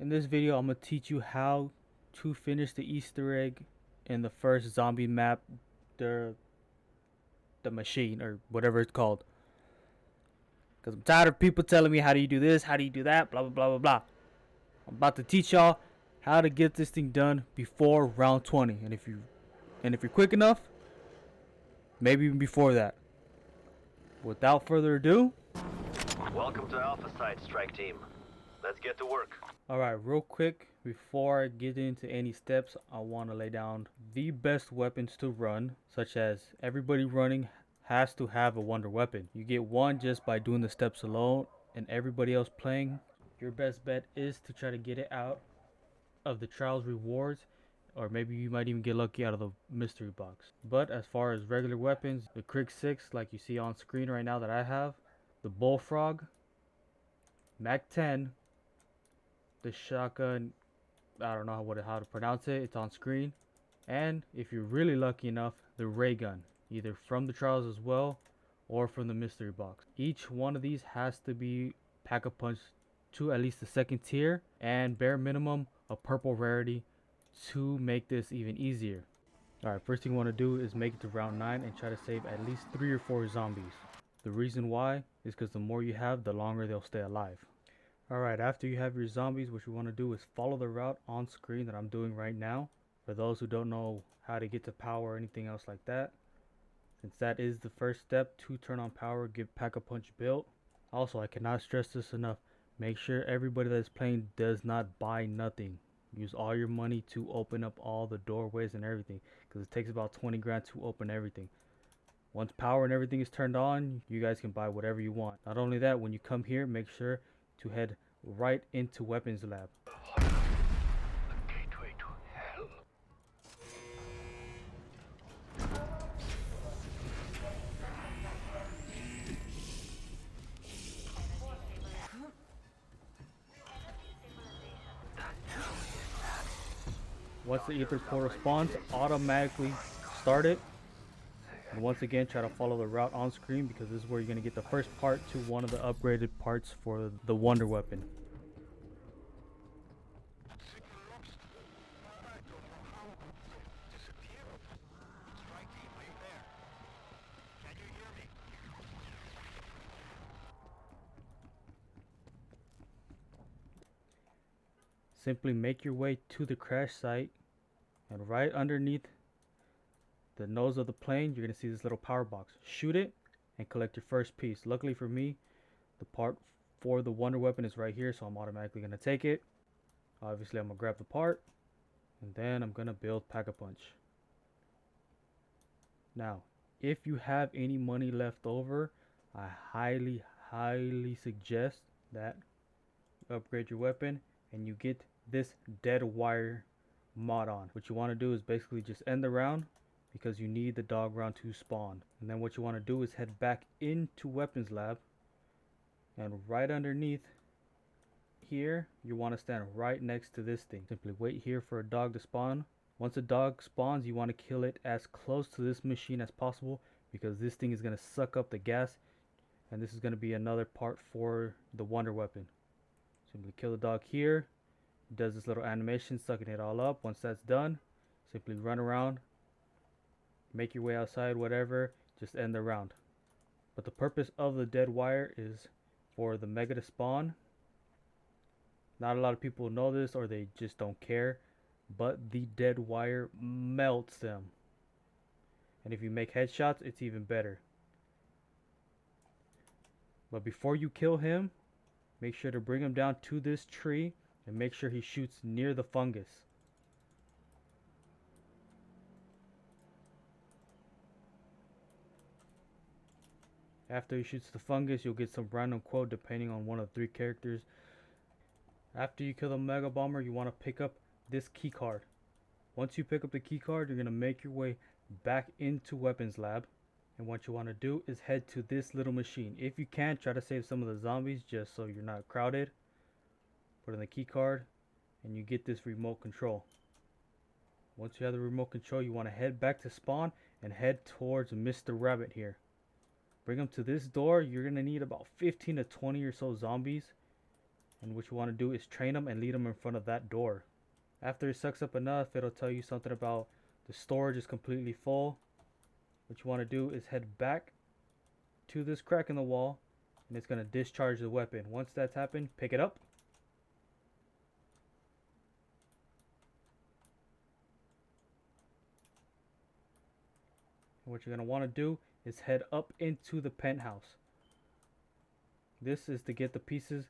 In this video, I'm going to teach you how to finish the Easter egg in the first zombie map, the Maschine, or whatever it's called. Because I'm tired of people telling me, how do you do this, how do you do that, blah, blah, blah, blah, blah. I'm about to teach y'all how to get this thing done before round 20. And if you're quick enough, maybe even before that. Without further ado, welcome to Alpha Site, Strike Team. Let's get to work. Alright, real quick, before I get into any steps, I want to lay down the best weapons to run, such as everybody running has to have a wonder weapon. You get one just by doing the steps alone, and everybody else playing, your best bet is to try to get it out of the trials rewards, or maybe you might even get lucky out of the mystery box. But as far as regular weapons, the Krig 6 like you see on screen right now that I have, the Bullfrog, Mac 10, the shotgun, I don't know how to pronounce it, it's on screen, and if you're really lucky enough, the ray gun, either from the trials as well or from the mystery box. Each one of these has to be Pack-a-Punch to at least the second tier, and bare minimum a purple rarity to make this even easier. Alright, first thing you want to do is make it to round 9 and try to save at least 3 or 4 zombies. The reason why is because the more you have, the longer they'll stay alive. Alright, after you have your zombies, what you want to do is follow the route on screen that I'm doing right now. For those who don't know how to get to power or anything else like that, since that is the first step to turn on power, get Pack-a-Punch built. Also, I cannot stress this enough, make sure everybody that is playing does not buy nothing. Use all your money to open up all the doorways and everything, because it takes about 20 grand to open everything. Once power and everything is turned on, you guys can buy whatever you want. Not only that, when you come here, make sure to head right into weapons lab. The gateway to hell. Once the ether portal spawns, automatically start it. And once again, try to follow the route on screen, because this is where you're going to get the first part to one of the upgraded parts for the wonder weapon. Simply make your way to the crash site, and right underneath the nose of the plane, you're going to see this little power box. Shoot it and collect your first piece. Luckily for me, the part for the wonder weapon is right here, so I'm automatically going to take it. Obviously, I'm going to grab the part, and then I'm going to build Pack-a-Punch. Now, if you have any money left over, I highly suggest that you upgrade your weapon and you get this dead wire mod on. What you want to do is basically just end the round, because you need the dog round to spawn. And then what you want to do is head back into weapons lab, and right underneath here you want to stand right next to this thing. Simply wait here for a dog to spawn. Once a dog spawns, you want to kill it as close to this machine as possible, because this thing is going to suck up the gas, and this is going to be another part for the wonder weapon. Simply kill the dog here. It does this little animation sucking it all up. Once that's done, simply run around, make your way outside, whatever, just end the round. But the purpose of the dead wire is for the mega to spawn. Not a lot of people know this, or they just don't care, but the dead wire melts them. And if you make headshots, it's even better. But before you kill him, make sure to bring him down to this tree and make sure he shoots near the fungus. After he shoots the fungus, you'll get some random quote depending on one of 3 characters. After you kill the Mega Bomber, you want to pick up this key card. Once you pick up the key card, you're going to make your way back into weapons lab. And what you want to do is head to this little machine. If you can, try to save some of the zombies just so you're not crowded. Put in the key card and you get this remote control. Once you have the remote control, you want to head back to spawn and head towards Mr. Rabbit here. Bring him to this door. You're going to need about 15 to 20 or so zombies. And what you want to do is train them and lead them in front of that door. After it sucks up enough, it'll tell you something about the storage is completely full. What you want to do is head back to this crack in the wall, and it's going to discharge the weapon. Once that's happened, pick it up. And what you're going to want to do is head up into the penthouse. This is to get the pieces.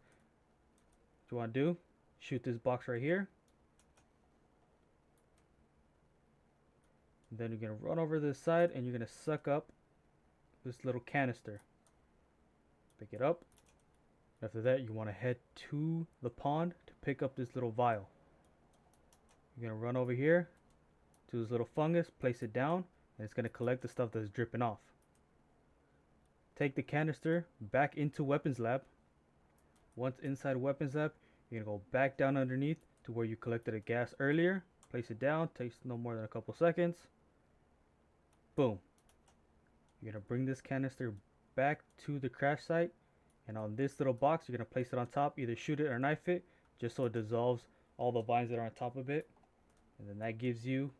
What you want to do, shoot this box right here. And then you're going to run over to the side and you're going to suck up this little canister. Pick it up. After that, you want to head to the pond to pick up this little vial. You're going to run over here to this little fungus, place it down, and it's going to collect the stuff that's dripping off. Take the canister back into weapons lab. Once inside weapons lab, you're going to go back down underneath to where you collected the gas earlier. Place it down, takes no more than a couple seconds. Boom. You're going to bring this canister back to the crash site, and on this little box you're going to place it on top, either shoot it or knife it, just so it dissolves all the vines that are on top of it, and then that gives you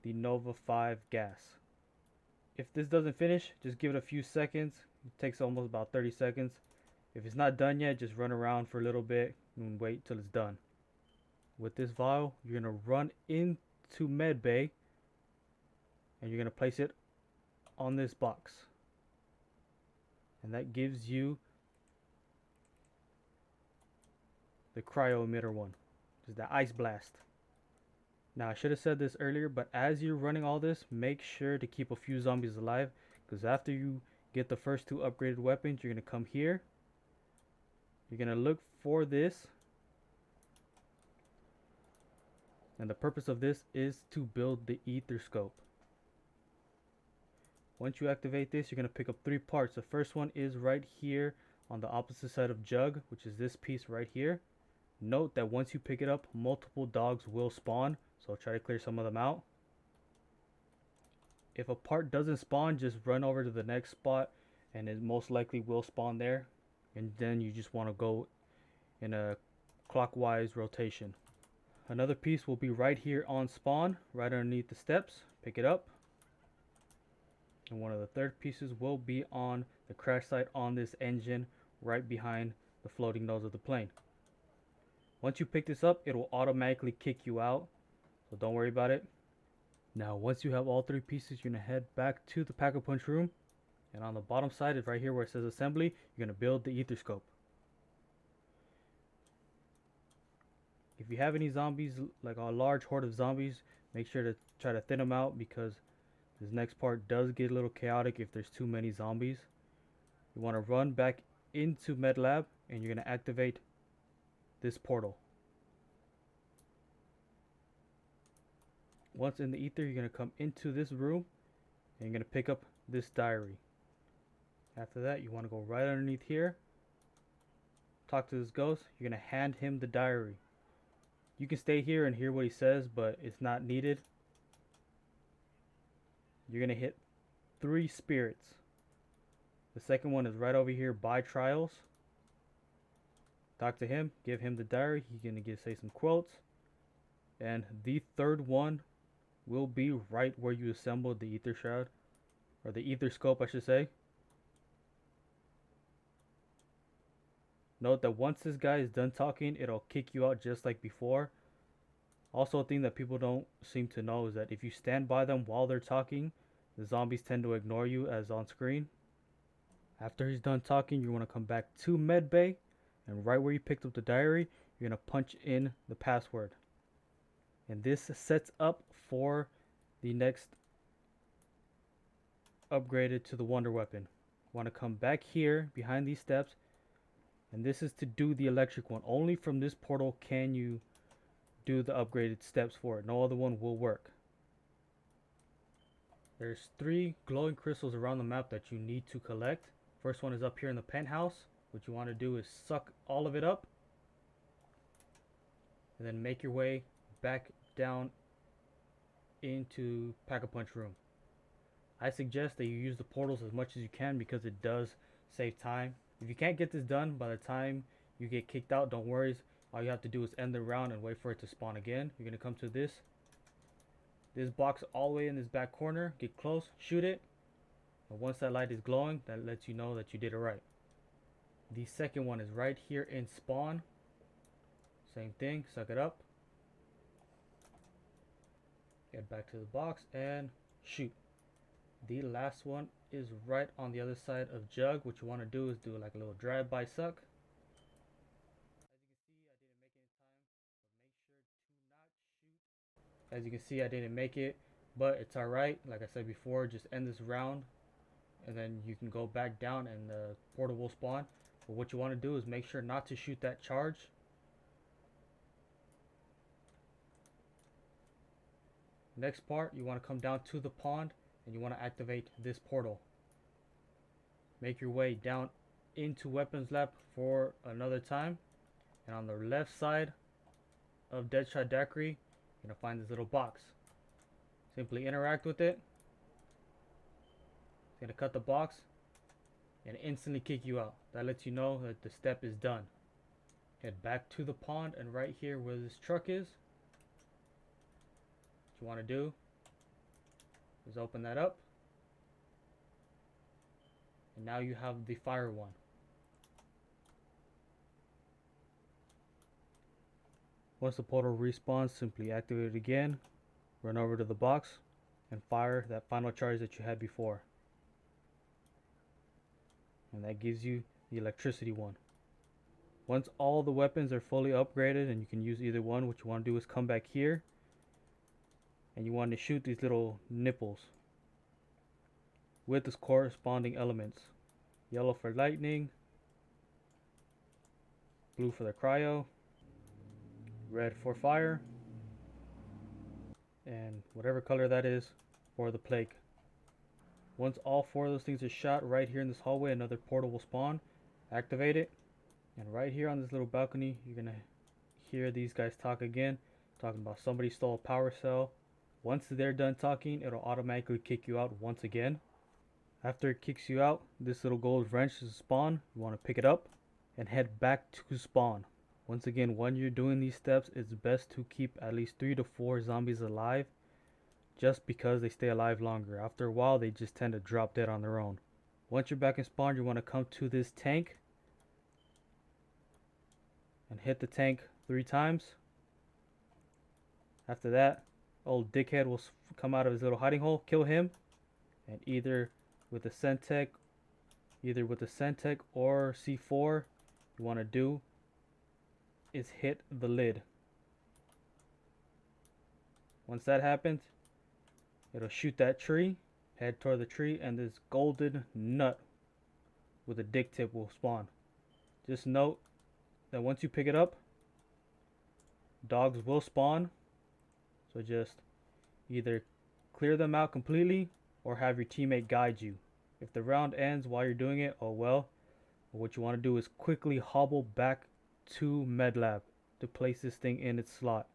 the Nova 5 gas. If this doesn't finish, just give it a few seconds. It takes almost about 30 seconds. If it's not done yet, just run around for a little bit and wait till it's done. With this vial, you're going to run into med bay and you're going to place it on this box. And that gives you the cryo emitter one, which is the ice blast. Now I should have said this earlier, but as you're running all this, make sure to keep a few zombies alive, because after you get the first 2 upgraded weapons, you're going to come here. You're going to look for this. And the purpose of this is to build the ether scope. Once you activate this, you're going to pick up 3 parts. The first one is right here on the opposite side of Jug, which is this piece right here. Note that once you pick it up, multiple dogs will spawn, so try to clear some of them out. If a part doesn't spawn, just run over to the next spot and it most likely will spawn there. And then you just want to go in a clockwise rotation. Another piece will be right here on spawn, right underneath the steps. Pick it up. And one of the third pieces will be on the crash site on this engine, right behind the floating nose of the plane. Once you pick this up, it will automatically kick you out, so don't worry about it. Now once you have all 3 pieces, you're going to head back to the pack-a-punch room, and on the bottom side is right here where it says assembly. You're going to build the ether scope. If you have any zombies, like a large horde of zombies, make sure to try to thin them out, because this next part does get a little chaotic if there's too many zombies. You want to run back into med lab and you're going to activate this portal. Once in the ether, you're going to come into this room and you're going to pick up this diary. After that, you want to go right underneath here, talk to this ghost. You're going to hand him the diary. You can stay here and hear what he says, but it's not needed. You're going to hit 3 spirits. The second one is right over here by trials. Talk to him, give him the diary. He's going to say some quotes. And the third one will be right where you assembled the ether shroud, or the ether scope I should say. Note that once this guy is done talking, it'll kick you out just like before. Also, a thing that people don't seem to know is that if you stand by them while they're talking, the zombies tend to ignore you as on screen. After he's done talking, you want to come back to med bay, and right where you picked up the diary, you're going to punch in the password. And this sets up for the next upgraded to the wonder weapon. You want to come back here behind these steps, and this is to do the electric one. Only from this portal can you do the upgraded steps for it. No other one will work. There's 3 glowing crystals around the map that you need to collect. First one is up here in the penthouse. What you want to do is suck all of it up and then make your way back down into Pack-a-Punch room. I suggest that you use the portals as much as you can because it does save time. If you can't get this done by the time you get kicked out, don't worry. All you have to do is end the round and wait for it to spawn again. You're gonna come to this box all the way in this back corner. Get close, shoot it, and once that light is glowing, that lets you know that you did it right. The second one is right here in spawn. Same thing, suck it up. Get back to the box and shoot. The last one is right on the other side of jug. What you want to do is do like a little drive-by suck. As you can see, I didn't make it, but it's alright. Like I said before, just end this round and then you can go back down and the portal will spawn. But what you want to do is make sure not to shoot that charge. Next part, you want to come down to the pond and you want to activate this portal. Make your way down into weapons lab for another time, and on the left side of Deadshot Daiquiri, you're going to find this little box. Simply interact with it. It's going to cut the box and instantly kick you out. That lets you know that the step is done. Head back to the pond, and right here where this truck is, what you want to do is open that up, and now you have the fire one. Once the portal respawns, simply activate it again, run over to the box, and fire that final charge that you had before. And that gives you the electricity one. Once all the weapons are fully upgraded and you can use either one, what you want to do is come back here and you want to shoot these little nipples with its corresponding elements. Yellow for lightning, blue for the cryo, red for fire, and whatever color that is for the plague. Once all four of those things are shot, right here in this hallway another portal will spawn. Activate it, and right here on this little balcony you're gonna hear these guys talk again, talking about somebody stole a power cell. Once they're done talking, it'll automatically kick you out once again. After it kicks you out, this little gold wrench is spawn. You want to pick it up and head back to spawn. Once again, when you're doing these steps, it's best to keep at least 3 to 4 zombies alive, just because they stay alive longer. After a while, they just tend to drop dead on their own. Once you're back in spawn, you want to come to this tank and hit the tank 3 times. After that, old dickhead will come out of his little hiding hole, kill him, and either with the Centec or C4, you want to do is hit the lid. Once that happens, it'll shoot that tree, head toward the tree, and this golden nut with a dick tip will spawn. Just note that once you pick it up, dogs will spawn, so just either clear them out completely or have your teammate guide you. If the round ends while you're doing it, oh well. What you want to do is quickly hobble back to MedLab to place this thing in its slot.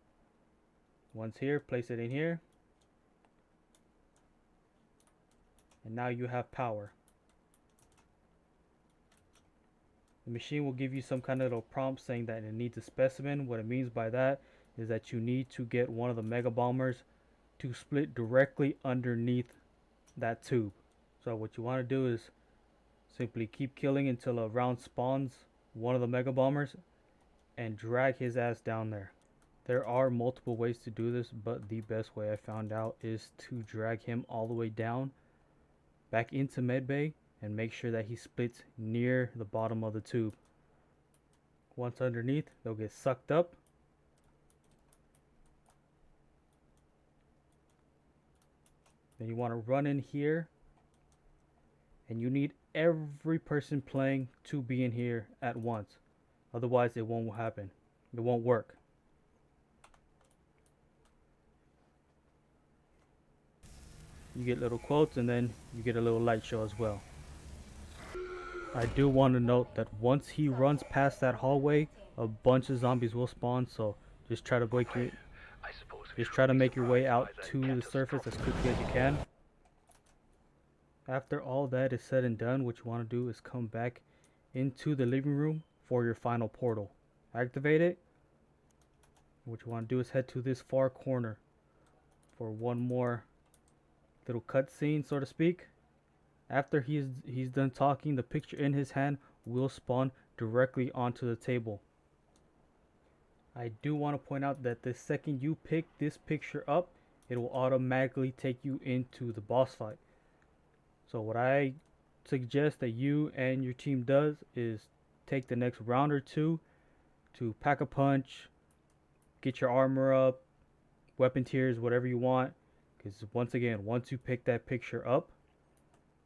Once here, place it in here. And now you have power. The machine will give you some kind of little prompt saying that it needs a specimen. What it means by that is that you need to get one of the mega bombers to split directly underneath that tube. So what you want to do is simply keep killing until a round spawns one of the mega bombers and drag his ass down there. There are multiple ways to do this, but the best way I found out is to drag him all the way down back into medbay and make sure that he splits near the bottom of the tube. Once underneath, they'll get sucked up. Then you want to run in here, and you need every person playing to be in here at once. Otherwise it won't happen. It won't work. You get little quotes and then you get a little light show as well. I do want to note that once he runs past that hallway, a bunch of zombies will spawn, so just try to make your way out to the surface as quickly as you can. After all that is said and done, what you want to do is come back into the living room for your final portal. Activate it. What you want to do is head to this far corner for one more little cutscene, so to speak. After he's done talking, the picture in his hand will spawn directly onto the table. I do want to point out that the second you pick this picture up, it will automatically take you into the boss fight. So what I suggest that you and your team does is take the next round or two to pack a punch, get your armor up, weapon tiers, whatever you want. Because once again, once you pick that picture up,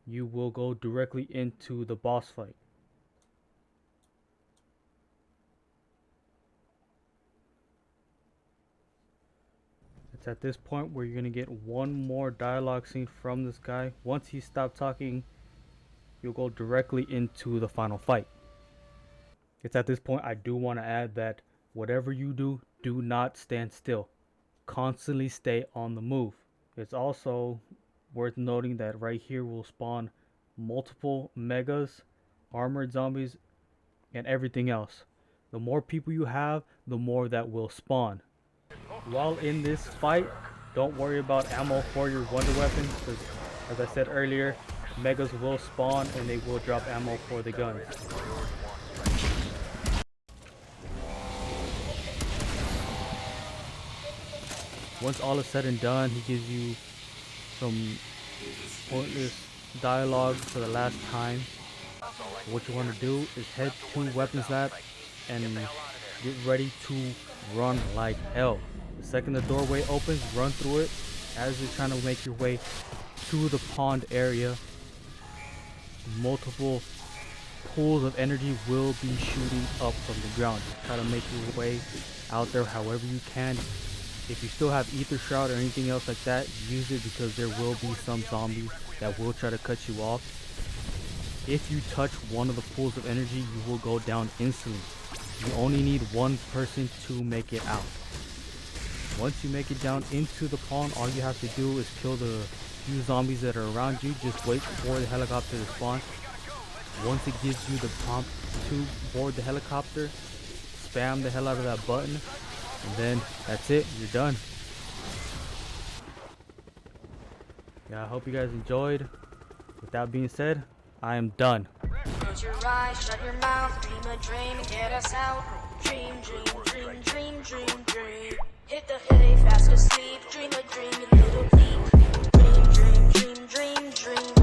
you will go directly into the boss fight. It's at this point where you're going to get one more dialogue scene from this guy. Once he stops talking, you'll go directly into the final fight. It's at this point I do want to add that whatever you do, do not stand still. Constantly stay on the move. It's also worth noting that right here will spawn multiple megas, armored zombies, and everything else. The more people you have, the more that will spawn. While in this fight, don't worry about ammo for your wonder weapons, because as I said earlier, megas will spawn and they will drop ammo for the guns. Once all is said and done, he gives you some pointless dialogue for the last time. What you want to do is head to Weapons Lab and get ready to run like hell. The second the doorway opens, run through it. As you're trying to make your way to the pond area, multiple pools of energy will be shooting up from the ground. Just try to make your way out there however you can. If you still have Ether Shroud or anything else like that, use it, because there will be some zombies that will try to cut you off. If you touch one of the pools of energy, you will go down instantly. You only need one person to make it out. Once you make it down into the pond, all you have to do is kill the few zombies that are around you. Just wait for the helicopter to spawn. Once it gives you the prompt to board the helicopter, spam the hell out of that button, and then that's it, you're done. Yeah, I hope you guys enjoyed. With that being said, I am done. Close your eyes, shut your mouth, dream a dream and get us out. Dream, dream, dream, dream, dream, dream. Hit the hay, fast asleep, dream a dream, a little deep. Dream, dream, dream, dream, dream.